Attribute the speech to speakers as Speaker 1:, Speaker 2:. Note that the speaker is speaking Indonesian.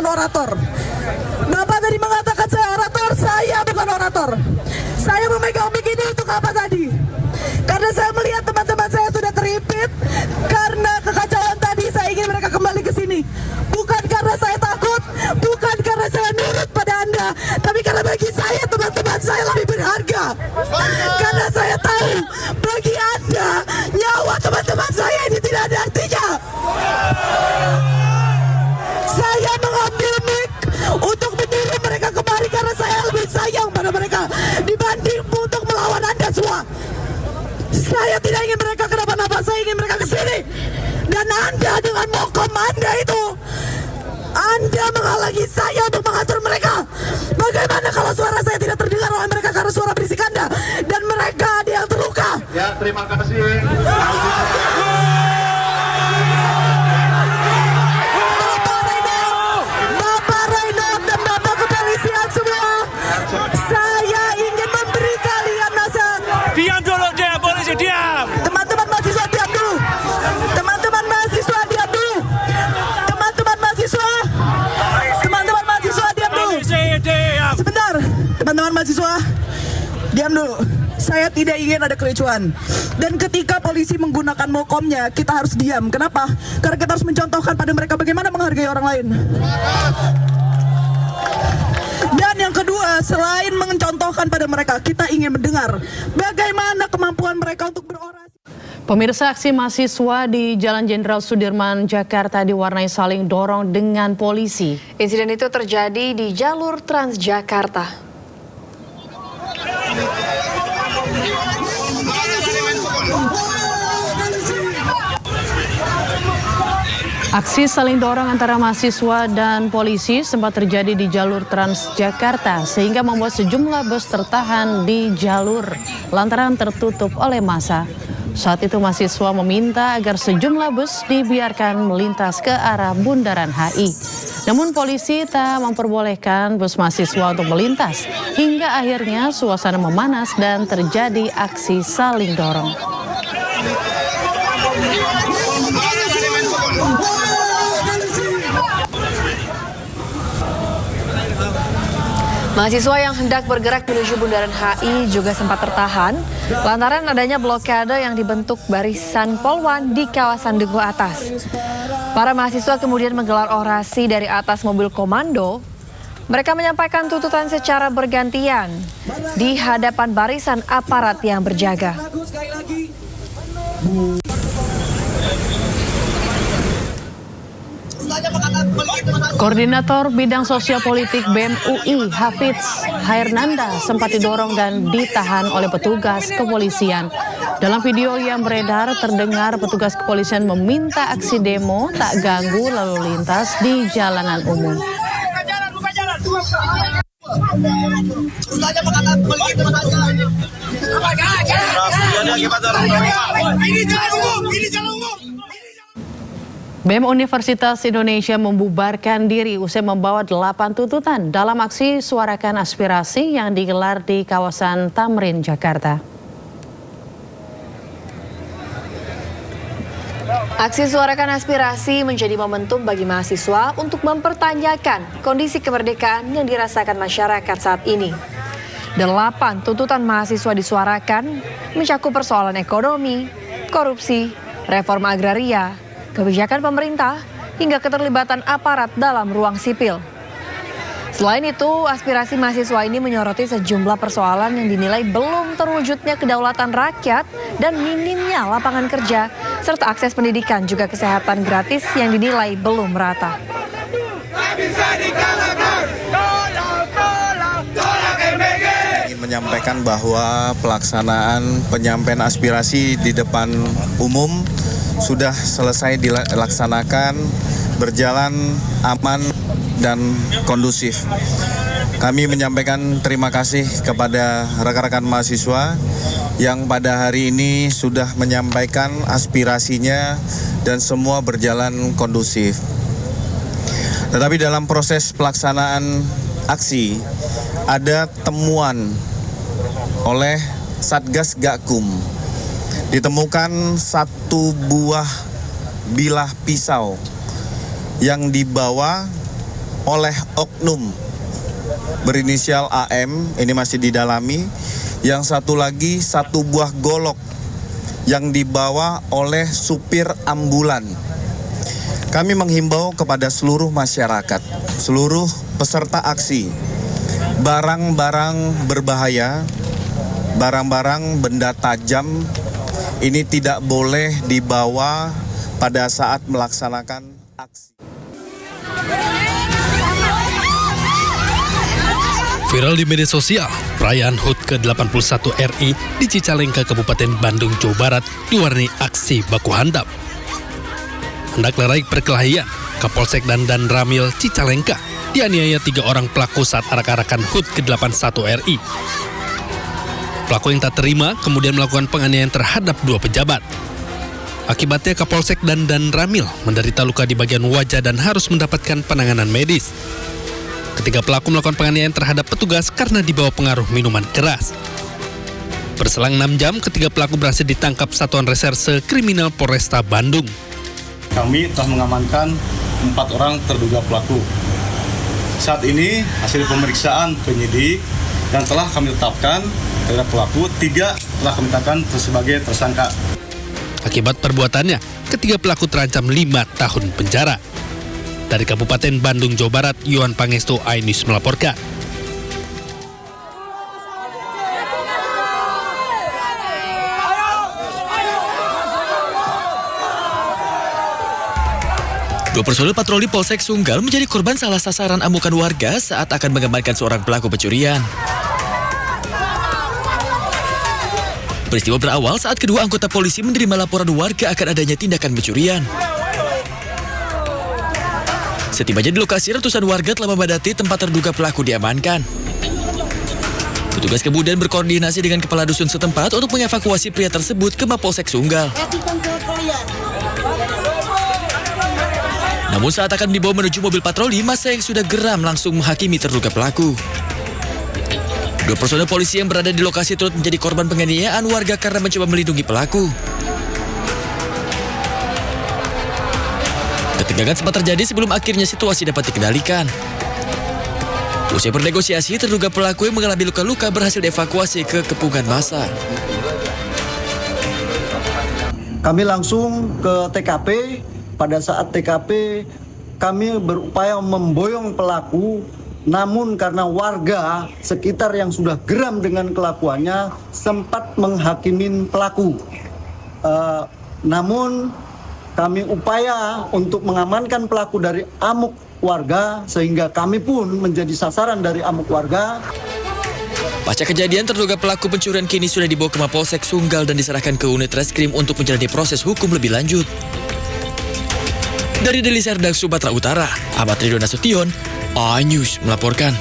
Speaker 1: bukan orator. Bapak tadi mengatakan saya orator, saya bukan orator. Saya memegang mic ini untuk apa tadi? Karena saya melihat teman-teman saya sudah terhimpit karena kekacauan tadi. Saya ingin mereka kembali ke sini. Bukan karena saya takut, bukan karena saya nurut pada Anda, tapi karena bagi saya teman-teman saya lebih berharga. Karena saya tahu bagi Anda nyawa teman-teman saya ini tidak ada artinya. Saya mengambil mic untuk menyuruh mereka kembali karena saya lebih sayang pada mereka dibanding untuk melawan Anda semua. Saya tidak ingin mereka kenapa-napa, saya ingin mereka ke sini. Dan Anda dengan mokom Anda itu, Anda menghalangi saya untuk mengatur mereka. Bagaimana kalau suara saya tidak terdengar oleh mereka karena suara berisik Anda dan mereka ada yang terluka?
Speaker 2: Ya, terima kasih.
Speaker 1: Bapak Reinhold dan Bapak Kepolisian semua, saya ingin memberi kalian nasihat.
Speaker 3: Diam dulu dia, polisi diam.
Speaker 1: Teman-teman mahasiswa diam dulu. Teman-teman mahasiswa diam dulu. Teman-teman mahasiswa. Teman-teman mahasiswa diam dulu.
Speaker 3: Polisi diam.
Speaker 1: Sebentar, teman-teman mahasiswa diam dulu. Saya tidak ingin ada kericuhan. Dan ketika polisi menggunakan mokomnya, kita harus diam. Kenapa? Karena kita harus mencontohkan pada mereka bagaimana menghargai orang lain. Dan yang kedua, selain mencontohkan pada mereka, kita ingin mendengar bagaimana kemampuan mereka untuk berorasi.
Speaker 4: Pemirsa, aksi mahasiswa di Jalan Jenderal Sudirman, Jakarta diwarnai saling dorong dengan polisi.
Speaker 5: Insiden itu terjadi di jalur Transjakarta.
Speaker 4: Aksi saling dorong antara mahasiswa dan polisi sempat terjadi di jalur Transjakarta sehingga membuat sejumlah bus tertahan di jalur lantaran tertutup oleh massa. Saat itu mahasiswa meminta agar sejumlah bus dibiarkan melintas ke arah Bundaran HI. Namun polisi tak memperbolehkan bus mahasiswa untuk melintas hingga akhirnya suasana memanas dan terjadi aksi saling dorong.
Speaker 5: Mahasiswa yang hendak bergerak menuju Bundaran HI juga sempat tertahan lantaran adanya blokade yang dibentuk barisan Polwan di kawasan Dukuh Atas. Para mahasiswa kemudian menggelar orasi dari atas mobil komando. Mereka menyampaikan tuntutan secara bergantian di hadapan barisan aparat yang berjaga.
Speaker 4: Koordinator Bidang Sosial Politik BEM UI, Hafidz Hairnanda, sempat didorong dan ditahan oleh petugas kepolisian. Dalam video yang beredar, terdengar petugas kepolisian meminta aksi demo tak ganggu lalu lintas di jalanan umum. BEM Universitas Indonesia membubarkan diri usai membawa 8 tuntutan dalam aksi suarakan aspirasi yang digelar di kawasan Tamrin, Jakarta.
Speaker 5: Aksi suarakan aspirasi menjadi momentum bagi mahasiswa untuk mempertanyakan kondisi kemerdekaan yang dirasakan masyarakat saat ini. 8 tuntutan mahasiswa disuarakan mencakup persoalan ekonomi, korupsi, reforma agraria, kebijakan pemerintah, hingga keterlibatan aparat dalam ruang sipil. Selain itu, aspirasi mahasiswa ini menyoroti sejumlah persoalan yang dinilai belum terwujudnya kedaulatan rakyat dan minimnya lapangan kerja, serta akses pendidikan juga kesehatan gratis yang dinilai belum merata.
Speaker 6: Ingin menyampaikan bahwa pelaksanaan penyampaian aspirasi di depan umum sudah selesai dilaksanakan, berjalan aman dan kondusif. Kami menyampaikan terima kasih kepada rekan-rekan mahasiswa yang pada hari ini sudah menyampaikan aspirasinya dan semua berjalan kondusif. Tetapi dalam proses pelaksanaan aksi ada temuan oleh Satgas Gakum. Ditemukan 1 buah bilah pisau yang dibawa oleh oknum berinisial AM, ini masih didalami. Yang satu lagi, satu buah golok yang dibawa oleh supir ambulan. Kami menghimbau kepada seluruh masyarakat, seluruh peserta aksi, barang-barang berbahaya, barang-barang benda tajam ini tidak boleh dibawa pada saat melaksanakan aksi.
Speaker 2: Viral di media sosial, perayaan HUT ke-81 RI di Cicalengka, Kabupaten Bandung, Jawa Barat diwarnai aksi baku hantam. Hendak lerai perkelahian, Kapolsek dan Ramil Cicalengka dianiaya 3 orang pelaku saat arak-arakan HUT ke-81 RI. Pelaku yang tak terima kemudian melakukan penganiayaan terhadap 2 pejabat. Akibatnya Kapolsek dan Ramil menderita luka di bagian wajah dan harus mendapatkan penanganan medis. Ketiga pelaku melakukan penganiayaan terhadap petugas karena dibawa pengaruh minuman keras. Berselang 6 jam, ketiga pelaku berhasil ditangkap Satuan Reserse Kriminal Polresta Bandung.
Speaker 7: Kami telah mengamankan 4 orang terduga pelaku. Saat ini hasil pemeriksaan penyidik dan telah kami tetapkan terhadap pelaku, 3 telah kami tetapkan sebagai tersangka.
Speaker 2: Akibat perbuatannya, ketiga pelaku terancam 5 tahun penjara. Dari Kabupaten Bandung, Jawa Barat, Yohan Pangestu, iNews melaporkan.
Speaker 8: Dua personel patroli Polsek Sunggal menjadi korban salah sasaran amukan warga saat akan mengamankan seorang pelaku pencurian. Peristiwa berawal saat kedua anggota polisi menerima laporan warga akan adanya tindakan pencurian. Setibanya di lokasi, ratusan warga telah memadati tempat terduga pelaku diamankan. Petugas kemudian berkoordinasi dengan kepala dusun setempat untuk mengevakuasi pria tersebut ke Mapolsek Sunggal. Namun saat akan dibawa menuju mobil patroli, massa yang sudah geram langsung menghakimi terduga pelaku. 2 personel polisi yang berada di lokasi turut menjadi korban penganiayaan warga karena mencoba melindungi pelaku. Ketegangan sempat terjadi sebelum akhirnya situasi dapat dikendalikan. Usai bernegosiasi, terduga pelaku yang mengalami luka-luka berhasil dievakuasi ke kepungan massa.
Speaker 9: Kami langsung ke TKP. Pada saat TKP, kami berupaya memboyong pelaku, namun karena warga sekitar yang sudah geram dengan kelakuannya sempat menghakimin pelaku. Namun kami upaya untuk mengamankan pelaku dari amuk warga, sehingga kami pun menjadi sasaran dari amuk warga.
Speaker 8: Pasca kejadian, terduga pelaku pencurian kini sudah dibawa ke Mapolsek Sunggal dan diserahkan ke unit reskrim untuk menjalani proses hukum lebih lanjut. Dari Deli Serdang, Sumatera Utara, Ahmad Ridwan Nasution, iNews melaporkan.